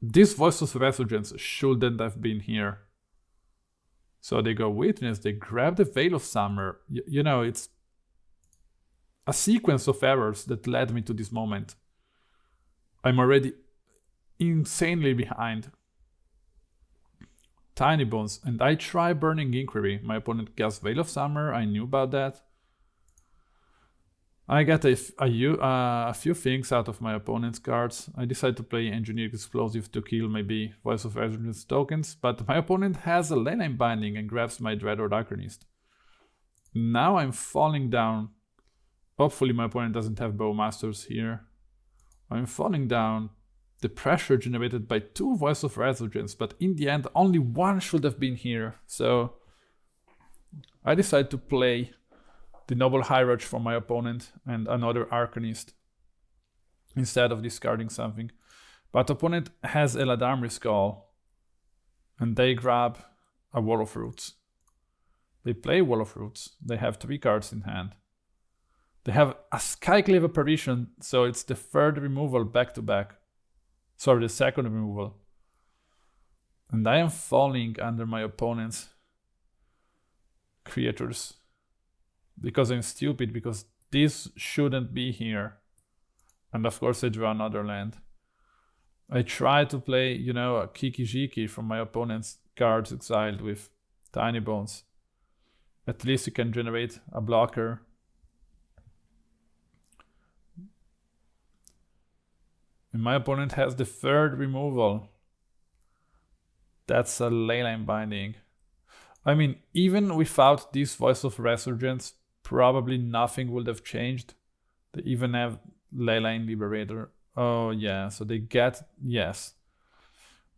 This Voice of Resurgence shouldn't have been here. So they go Witness, they grab the Veil of Summer. You know, it's a sequence of errors that led me to this moment. I'm already insanely behind. Tinybones, and I try Burning Inquiry. My opponent gets Veil of Summer, I knew about that. I get a few things out of my opponent's cards. I decide to play Engineered Explosive to kill maybe Voice of Resurgence tokens, but my opponent has a Leyline Binding and grabs my Dreadhorde Arcanist. Now I'm falling down. Hopefully my opponent doesn't have Bowmasters here. I'm falling down. The pressure generated by two Voice of Resurgence, but in the end only one should have been here. So I decide to play the Noble Hierarch from my opponent and another Arcanist instead of discarding something. But opponent has Eladamri's Skull and they grab a Wall of Roots. They play Wall of Roots. They have 3 cards in hand. They have a Skyclave Apparition, so it's the third removal back to back. Sorry, the second removal. And I am falling under my opponent's creatures. Because I'm stupid, because this shouldn't be here. And of course I draw another land. I try to play, you know, a Kiki-Jiki from my opponent's cards exiled with Tinybones. At least you can generate a blocker. And my opponent has the third removal. That's a Leyline Binding. I mean, even without this Voice of Resurgence, probably nothing would have changed. They even have Leyline Liberator. Oh yeah, so they get, yes.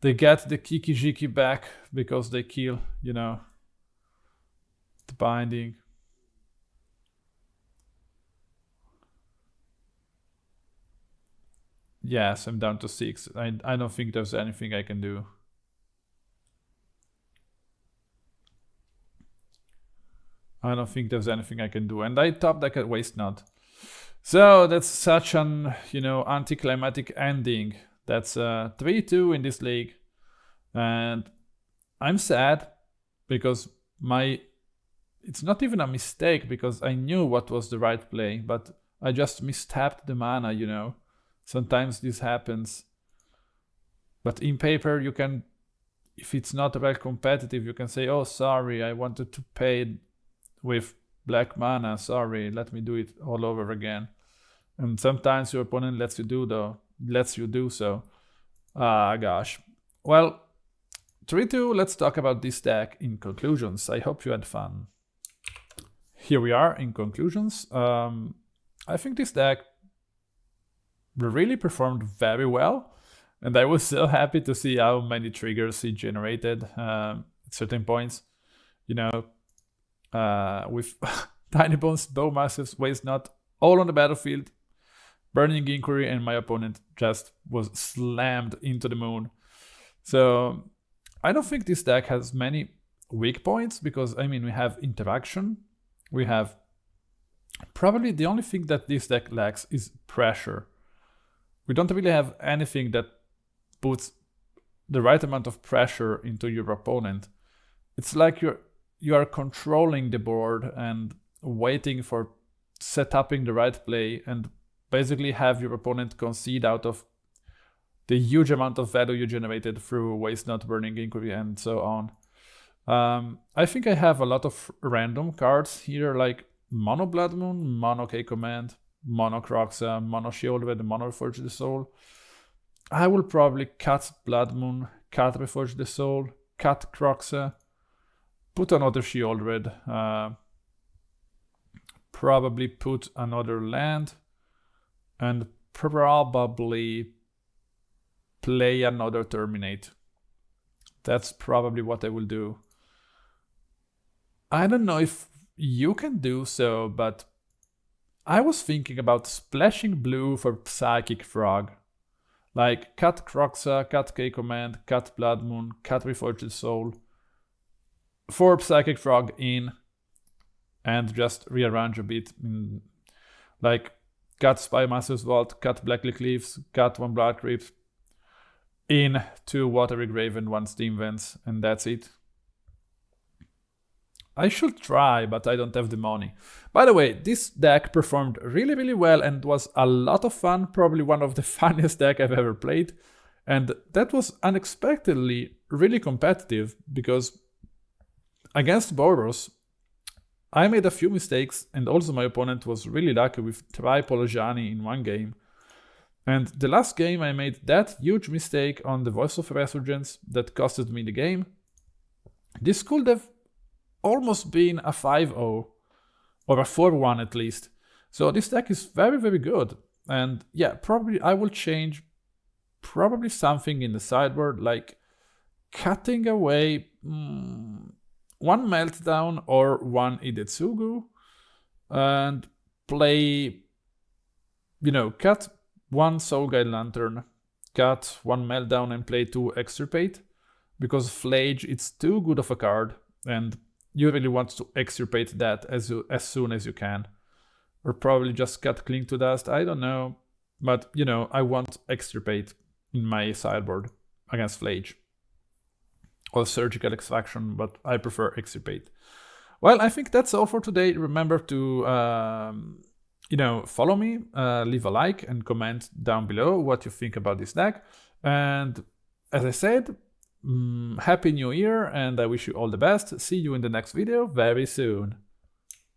they get the Kiki back because they kill, you know, the binding. Yes, I'm down to 6. I don't think there's anything I can do. I don't think there's anything I can do. And I top deck at Waste Not. So that's such an, you know, anticlimactic ending. That's 3-2 in this league. And I'm sad because it's not even a mistake because I knew what was the right play, but I just mistapped the mana, you know. Sometimes this happens. But in paper you can, if it's not well competitive, you can say, oh, sorry, I wanted to pay with black mana, sorry, let me do it all over again. And sometimes your opponent lets you do so. Ah, gosh. Well, 3-2, let's talk about this deck in conclusions. I hope you had fun. Here we are in conclusions. I think this deck really performed very well, and I was so happy to see how many triggers it generated at certain points. You know, with Tinybones, Bowmasters, Waste Not, all on the battlefield, Burning Inquiry, and my opponent just was slammed into the moon. So I don't think this deck has many weak points because, I mean, we have interaction. We have probably the only thing that this deck lacks is pressure. We don't really have anything that puts the right amount of pressure into your opponent. It's like you are controlling the board and waiting for setting the right play and basically have your opponent concede out of the huge amount of value you generated through Waste Not, Burning Inquiry, and so on. I think I have a lot of random cards here, like Mono Blood Moon, Mono K-Command, Mono Kroxa, Mono Sheoldred, Mono Reforge the Soul. I will probably cut Blood Moon, cut Reforge the Soul, cut Kroxa, put another Sheoldred, probably put another land, and probably play another Terminate. That's probably what I will do. I don't know if you can do so, but I was thinking about splashing blue for Psychic Frog. Like, cut Kroxa, cut K-Command, cut Blood Moon, cut Reforge the Soul, for Psychic Frog in, and just rearrange a bit. Like, cut Spymaster's Vault, cut Blackcleave Cliffs, cut one Blood Crypt, in 2 Watery Grave and 1 Steam Vents, and that's it. I should try, but I don't have the money. By the way, this deck performed really, really well and was a lot of fun, probably one of the funniest deck I've ever played. And that was unexpectedly really competitive, because against Boros, I made a few mistakes, and also my opponent was really lucky with Kolaghan in one game. And the last game I made that huge mistake on the Voice of Resurgence that costed me the game. This could have almost been a 5-0 or a 4-1 at least. So this deck is very, very good. And yeah, probably I will change probably something in the sideboard, like cutting away one Meltdown or one Hidetsugu, and play, you know, cut one Soul Guide Lantern, cut one Meltdown and play 2 Extirpate, because Flage, it's too good of a card, and you really want to extirpate that as soon as you can. Or probably just cut Cling to Dust, I don't know. But, you know, I want extirpate in my sideboard against Flage. Or Surgical Extraction, but I prefer extirpate. Well, I think that's all for today. Remember to, you know, follow me, leave a like and comment down below what you think about this deck. And as I said, Happy New Year, and I wish you all the best. See you in the next video very soon.